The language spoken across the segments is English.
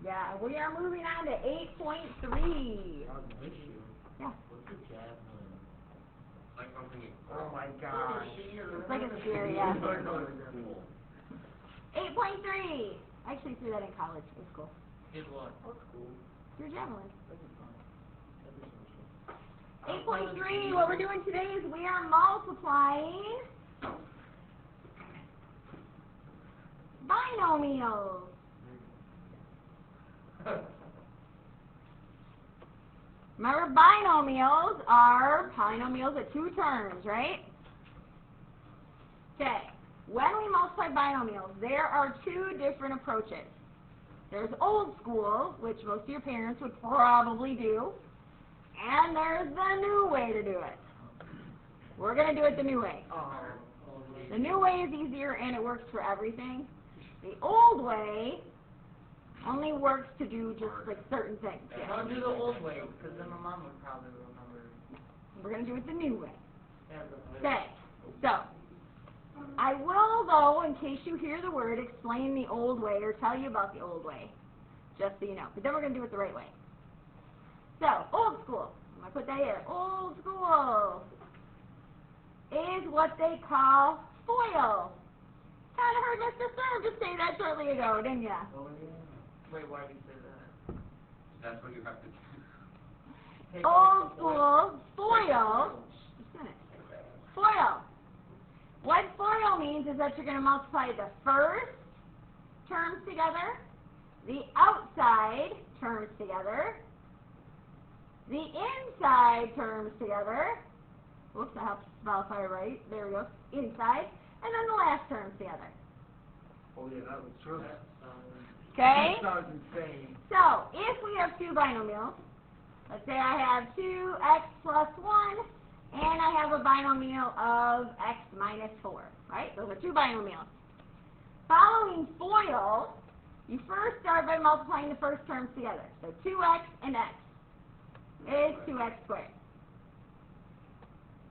Yeah, we are moving on to 8.3. Yeah. Oh my gosh. It's like a sphere, yeah. 8.3. I actually threw that in college. It was cool. Did what? Threw javelin. 8.3, what we're doing today is we are multiplying binomials. Remember, binomials are polynomials at two terms, right? Okay, when we multiply binomials, there are two different approaches. There's old school, which most of your parents would probably do, and there's the new way to do it. We're going to do it the new way. The new way is easier and it works for everything. The old way only works to do just like certain things. Yeah. Don't do the old way, because then my mom would probably remember. We're going to do it the new way. Okay, so I will, though, in case you hear the word, explain the old way or tell you about the old way, just so you know. But then we're going to do it the right way. So, old school. I'm going to put that here. Old school is what they call FOIL. Kind of heard Mr. Sir just say that shortly ago, didn't ya? Oh, yeah. Wait, why did you say that? That's what you have to do. Old school, FOIL. Just a minute. FOIL. What FOIL means is that you're going to multiply the first terms together, the outside terms together, the inside terms together. Whoops, I have to spell it right. There we go. Inside. And then the last terms together. Oh yeah, that was true. Okay? That sounds insane. So, if we have two binomials, let's say I have 2x plus 1, and I have a binomial of x minus 4, right? Those are two binomials. Following FOIL, you first start by multiplying the first terms together. So 2x and x is 2x squared.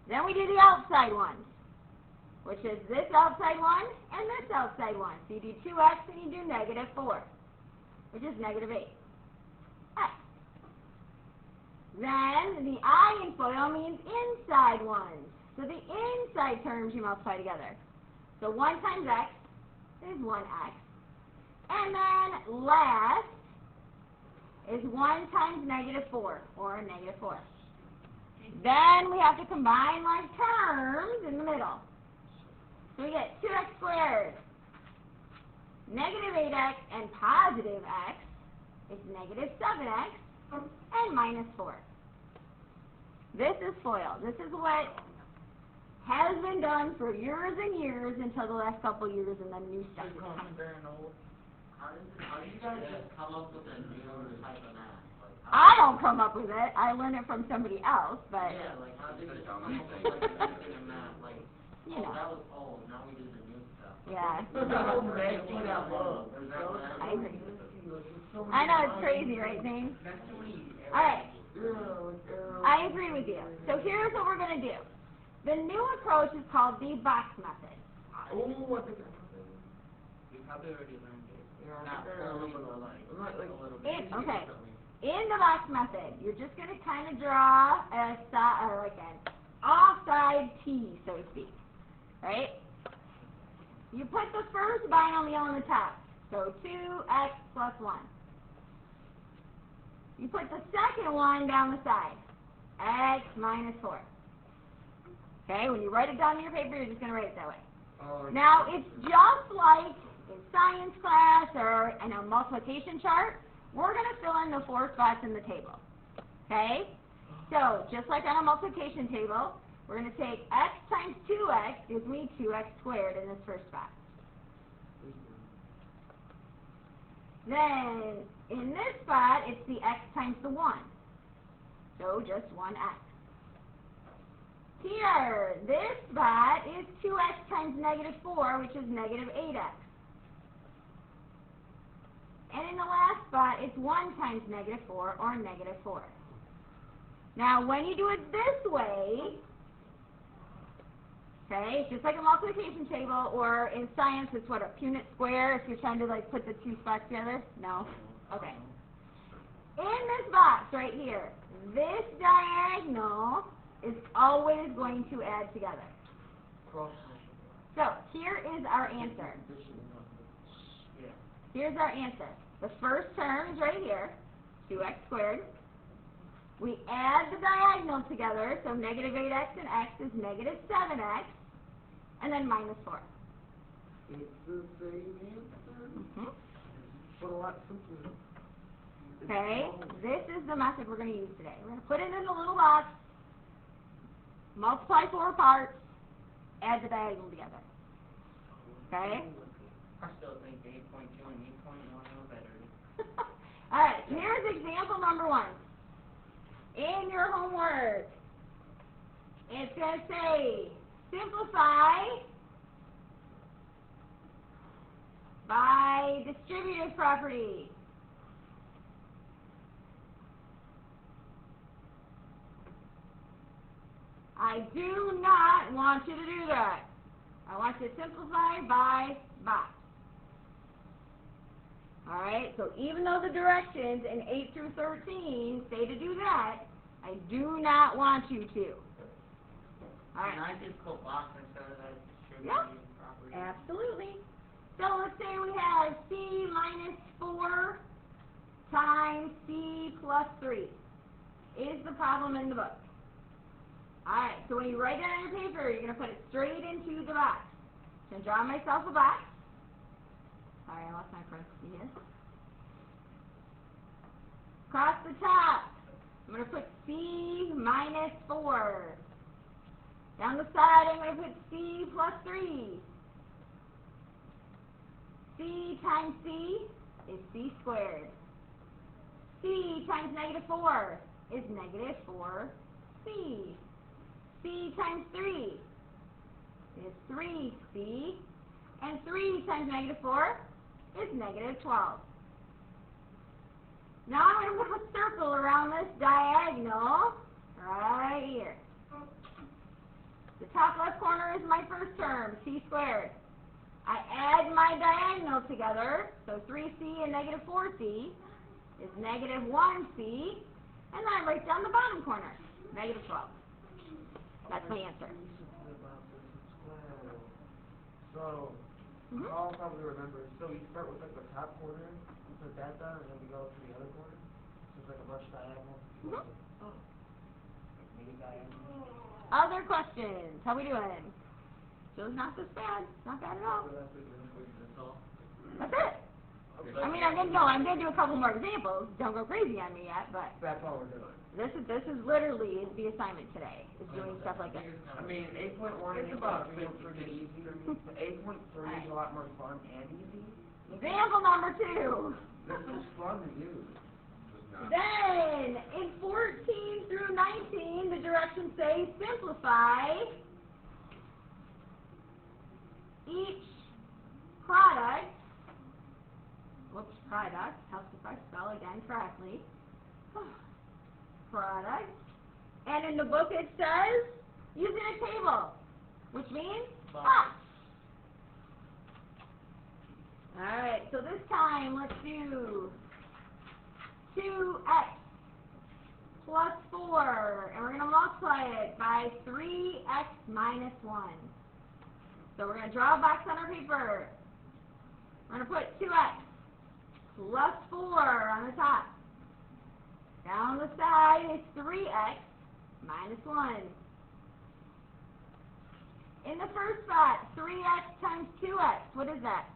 Then we do the outside ones, which is this outside one and this outside one. So you do 2x and you do negative 4, which is negative 8. X. Then the I in FOIL means inside ones. So the inside terms you multiply together. So 1 times x is 1x. And then last is 1 times negative 4, or negative 4. Then we have to combine like terms in the middle. So we get 2x squared, negative 8x, and positive x is negative 7x, and minus 4. This is FOIL. This is what has been done for years and years until the last couple years, and then new stuff is coming. How do you guys just come up with a new type of math? I don't come up with it. I learn it from somebody else, but Yeah, like how did you come up with like a new thing of math? Like, you oh, know. that was old, now we do the new stuff. Yeah. I I agree. I know, it's crazy, right, Zane? Alright. I agree with you. So here's what we're going to do. The new approach is called the box method. We probably already learned it. Not fully, but like a little bit. Okay. In the box method, you're just going to kind of draw like an offside T, so to speak. Right? You put the first binomial on the top. So 2x plus 1. You put the second one down the side. X minus 4. Okay, when you write it down in your paper, you're just going to write it that way. Now, it's just like in science class or in a multiplication chart. We're going to fill in the 4 spots in the table. Okay? So, just like on a multiplication table, we're going to take x times 2x gives me 2x squared in this first spot. Then, in this spot, it's the x times the 1. So, just 1x. Here, this spot is 2x times negative 4, which is negative 8x. And in the last spot, it's 1 times negative 4, or negative 4. Now, when you do it this way, Okay, it's just like a multiplication table, or in science, it's what, a Punnett square, if you're trying to like put the two spots together? No? Okay. In this box right here, this diagonal is always going to add together. Cross. So, here is our answer. Yeah. Here's our answer. The first term is right here, 2x squared. We add the diagonal together, so negative 8x and x is negative 7x, and then minus 4. It's the same answer, Mhm. but a lot simpler. Okay, this is the method we're going to use today. We're going to put it in a little box, multiply 4 parts, add the diagonal together. Okay? I still think 8.2 and 8.1 are better. Alright, here's example number 1. In your homework, it's going to say, simplify by distributive property. I do not want you to do that. I want you to simplify by box. Alright, so even though the directions in 8 through 13 say to do that, I do not want you to. Can Alright. I just put box instead of that Yeah. distributive property? Absolutely. So let's say we have c minus 4 times c plus 3 is the problem in the book. Alright, so when you write it on your paper, you're going to put it straight into the box. I'm going to draw myself a box. Sorry, I lost my parenthesis here. Across the top, I'm going to put c minus 4. Down the side, I'm going to put c plus 3. C times c is c squared. C times negative 4 is negative 4c. C times 3 is 3c. And 3 times negative 4 is negative 12. Now I'm going to put a circle around this diagonal right here. The top left corner is my first term, c squared. I add my diagonal together, so 3c and negative 4c is negative 1c, and then I write down the bottom corner, negative 12. That's my answer. So, I'll probably remember. So you start with like the top corner, you put that down, and then we go to the other corner. So it's like a brush diagonal. Mhm. Like mini diagonal. Other questions? How we doing? Still not this bad. Not bad at all. That's it. I mean, I'm gonna do a couple more examples. Don't go crazy on me yet, but That's all we're doing. this is literally the assignment today. Is doing stuff like this. I mean, 8.1 and 8.3 are pretty easy. 8.3 is a lot more fun and easy. Example number 2. This is fun to use. Then, in 14 through 19, the directions say simplify each product. Whoops, product. Helps if I spell again correctly. Product. And in the book it says, using a table, which means box. Alright, so this time let's do 2x plus 4, and we're going to multiply it by 3x minus 1. So we're going to draw a box on our paper. We're going to put 2x plus 4 on the top. Down the side is 3x minus 1. In the first spot, 3x times 2x, what is that?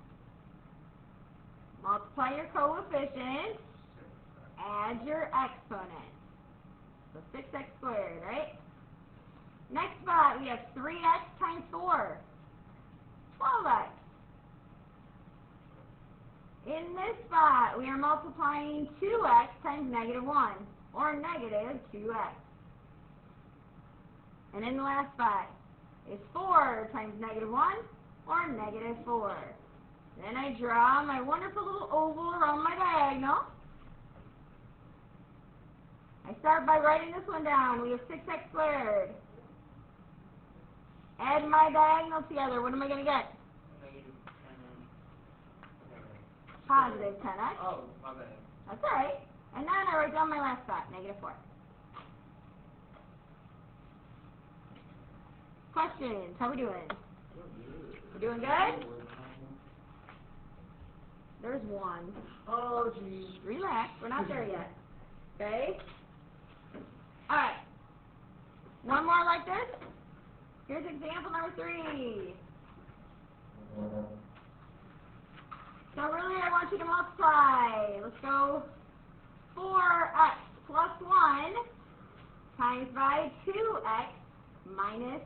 Multiply your coefficient, add your exponent. So 6x squared, right? Next spot, we have 3x times 4, 12x. In this spot, we are multiplying 2x times negative 1, or negative 2x. And in the last spot is 4 times negative 1, or negative 4. Then I draw my wonderful little oval around my diagonal. I start by writing this one down. We have 6x squared Add my diagonals together. What am I going to get? Negative 10x. Positive 10x. Oh, my bad. That's all right. And then I write down my last spot, negative 4. Questions? How we doing? We're doing good? There's one. Oh, geez. Relax. We're not there yet. Okay? All right. One more like this. Here's example number 3. So really, I want you to multiply. Let's go 4x plus 1 times by 2x minus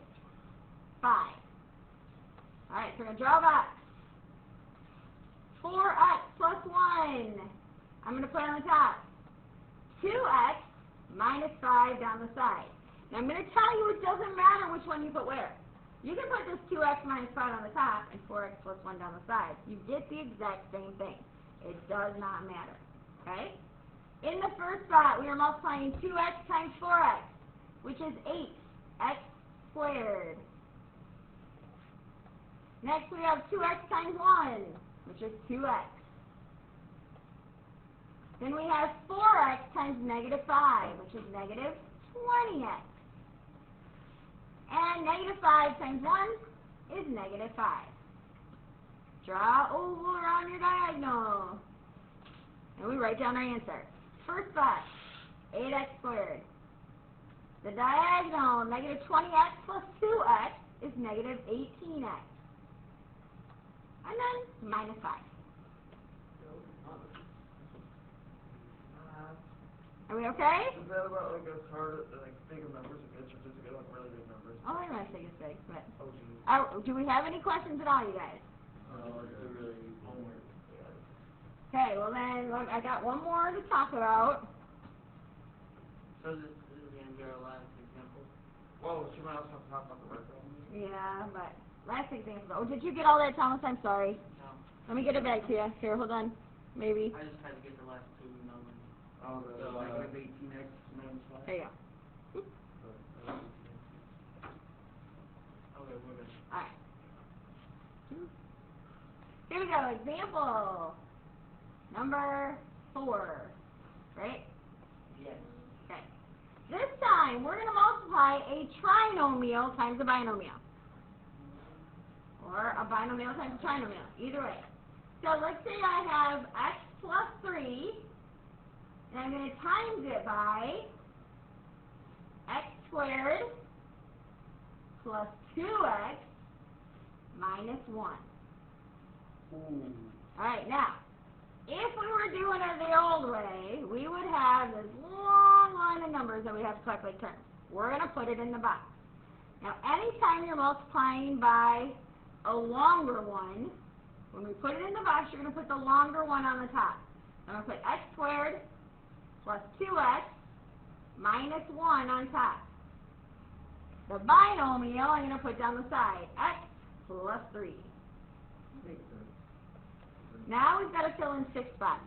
5. All right, so we're going to draw a box. 4x plus 1. I'm going to put on the top. 2x minus 5 down the side. Now, I'm going to tell you it doesn't matter which one you put where. You can put this 2x minus 5 on the top and 4x plus 1 down the side. You get the exact same thing. It does not matter. Okay? In the first spot, we are multiplying 2x times 4x, which is 8x squared. Next, we have 2x times 1, which is 2x. Then we have 4x times negative 5, which is negative 20x. And negative 5 times 1 is negative 5. Draw over on your diagonal. And we write down our answer. First spot, 8x squared. The diagonal, negative 20x plus 2x is negative 18x. And then minus 5. Are we okay? Is that about like as hard like big of numbers against or just like really big numbers? Oh, I don't want to say it's big, but Oh, geez. do we have any questions at all, you guys? It's really homework. Okay, well then, look, I got one more to talk about. So this is going to be our last example. Whoa, she might also have to talk about the work though. Yeah, but last example. Oh, did you get all that, Thomas? I'm sorry. No. Let me get it back to you. Here, hold on. Maybe. I just had to get the last two numbers. Oh, the negative 18x minus 5. There you go. Okay, we're good. Alright. Here we go. Example number 4. Right? Yes. Okay. This time, we're going to multiply a trinomial times a binomial. Or a binomial times a trinomial. Either way. So let's say I have x plus 3. And I'm going to times it by x squared plus 2x minus 1. Alright, now, if we were doing it the old way, we would have this long line of numbers that we have to calculate terms. We're going to put it in the box. Now, anytime you're multiplying by a longer one, when we put it in the box, you're going to put the longer one on the top. I'm going to put x squared plus 2x minus 1 on top. The binomial, I'm going to put down the side, x plus 3. Now we've got to fill in 6 spots,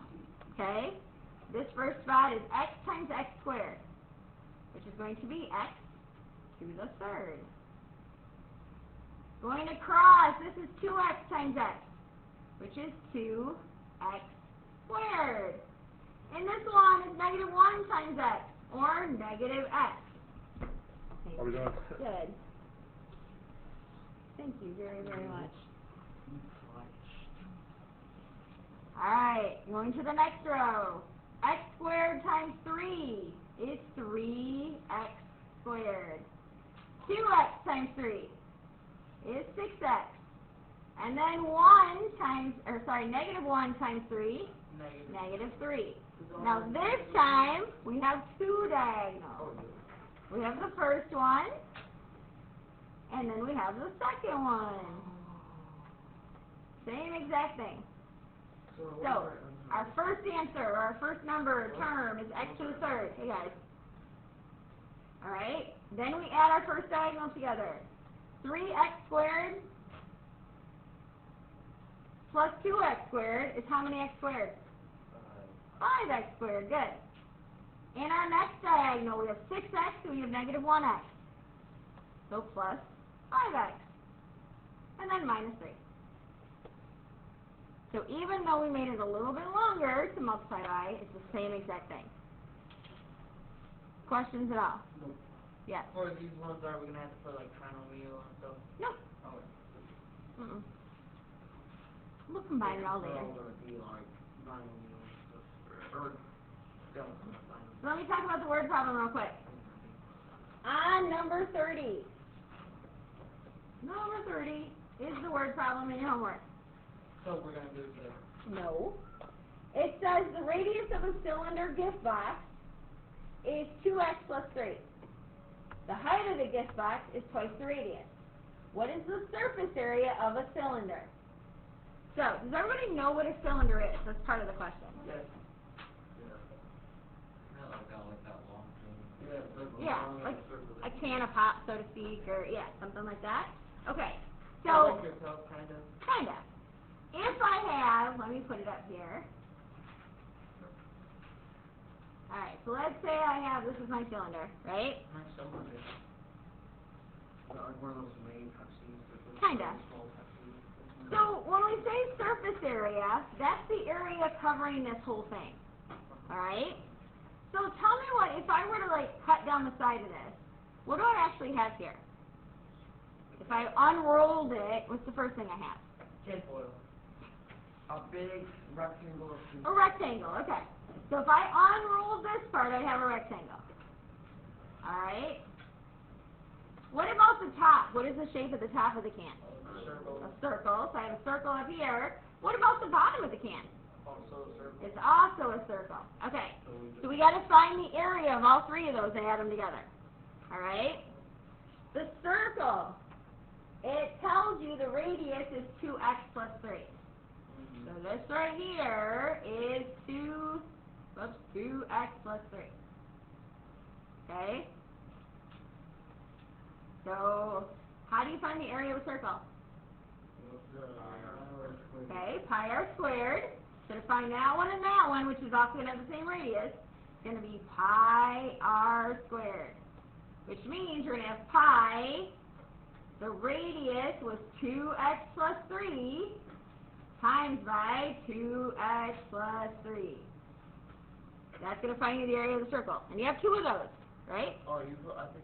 okay? This first spot is x times x squared, which is going to be x to the third. Going across, this is 2x times x, which is 2x squared. And this one is negative 1 times x, or negative x. How we doing? Good. Thank you very, very much. Alright, going to the next row. X squared times 3 is 3x squared. 2x times 3 is 6x. And then negative 1 times 3, negative 3. Now this time, we have 2 diagonals. We have the first one, and then we have the second one. Same exact thing. So, our first answer, or our first number or term is x to the third. Hey guys. Alright, then we add our first diagonal together. 3x squared plus 2x squared is how many x squared? 5x squared, good. In our next diagonal, we have 6x, so we have negative 1x. So plus 5x. And then minus 3. So even though we made it a little bit longer to multiply by, it's the same exact thing. Questions at all? Nope. Yes. For these ones, are we gonna have to put like trinomial and stuff? Nope. Oh, Mm-mm. We'll combine it all later. They're all gonna be like binomial and stuff. Or don't So let me talk about the word problem real quick. On number 30. Number 30 is the word problem in your homework. So we're gonna do it together. No. It says the radius of a cylinder gift box is 2x plus 3. The height of the gift box is twice the radius. What is the surface area of a cylinder? So, does everybody know what a cylinder is? That's part of the question. Yes. Yeah, like a can of pop, so to speak, or yeah, something like that. Okay, so Like yourself, kind of. kinda. If I have, let me put it up here. All right, so let's say I have, this is my cylinder, right? My cylinder. Like one of those main Pepsis. Kinda. So when we say surface area, that's the area covering this whole thing. All right. So tell me what, if I were to like cut down the side of this, what do I actually have here? If I unrolled it, what's the first thing I have? Tinfoil. A big rectangle of A rectangle, okay. So if I unrolled this part, I'd have a rectangle. Alright? What about the top? What is the shape of the top of the can? circle. A circle. So I have a circle up here. What about the bottom of the can? Also a circle. It's also a circle. Okay. So we got to find the area of all three of those and add them together. Alright? The circle, it tells you the radius is 2x plus 3. So this right here is 2x plus 3. Okay? So, how do you find the area of a circle? Okay, pi r squared. So to find that one and that one, which is also going to have the same radius, it's going to be pi r squared. Which means you're going to have pi, the radius was 2x plus 3, times by 2x plus 3. That's going to find you the area of the circle. And you have two of those, right? Oh, I think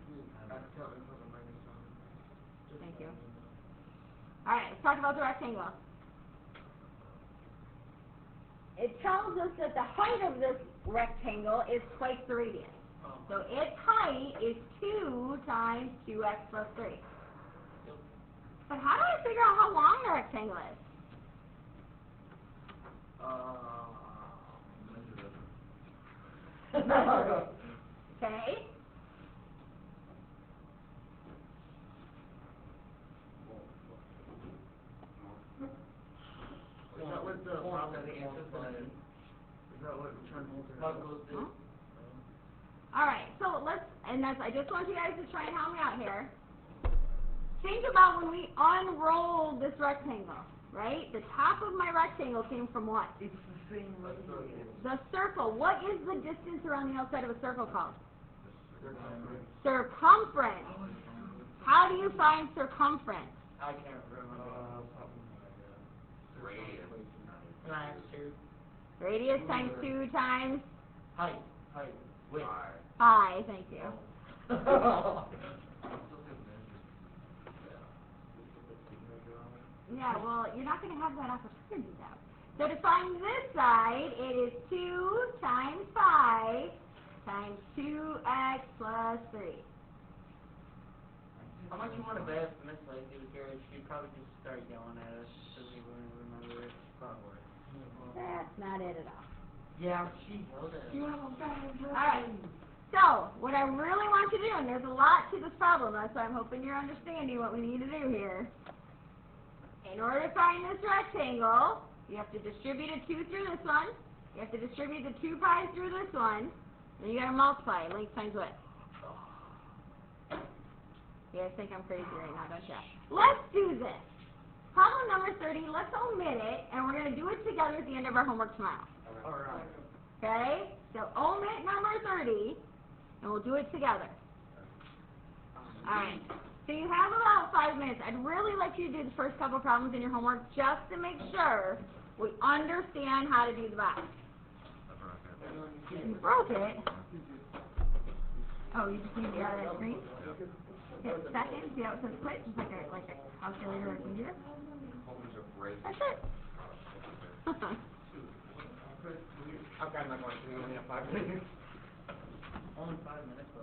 you accidentally put a minus on. Thank you. Alright, let's talk about the rectangle. It tells us that the height of this rectangle is twice the radius. So its height is 2 times 2x plus 3. But how do I figure out how long the rectangle is? Okay? Is that what the problem is? Is that what we're trying to do? Alright, so I just want you guys to try and help me out here. Think about when we unrolled this rectangle, right? The top of my rectangle came from what? It's the same radius. The circle. What is the distance around the outside of a circle called? Circumference. How do you find circumference? I can't remember. Radius. Times 2. Radius times 2 times Height. Width. pi. Thank you. Yeah, well, you're not going to have that opportunity now. So to find this side, it is 2 times pi times 2x plus 3. How much you want to bet if Miss Lacey was here? She'd probably just start yelling at us because we wouldn't remember it. Probably. That's not it at all. Yeah, she knows it. Alright, so what I really want you to do, and there's a lot to this problem, that's why I'm hoping you're understanding what we need to do here. In order to find this rectangle, you have to distribute a 2 through this one, you have to distribute the 2 pi's through this one, and you got to multiply length times width. You guys think I'm crazy right now, don't you? Let's do this. Problem number 30, let's omit it, and we're going to do it together at the end of our homework tomorrow. Alright. Okay? So omit number 30, and we'll do it together. Alright. So you have about 5 minutes. I'd really like you to do the first couple problems in your homework just to make sure we understand how to do the box. You broke it. Oh, you just need to get out of that screen? Hit second, see how it says quit? Just like a calculator or a computer. That's it. Okay, I'm not going to. We only have 5 minutes. Only 5 minutes.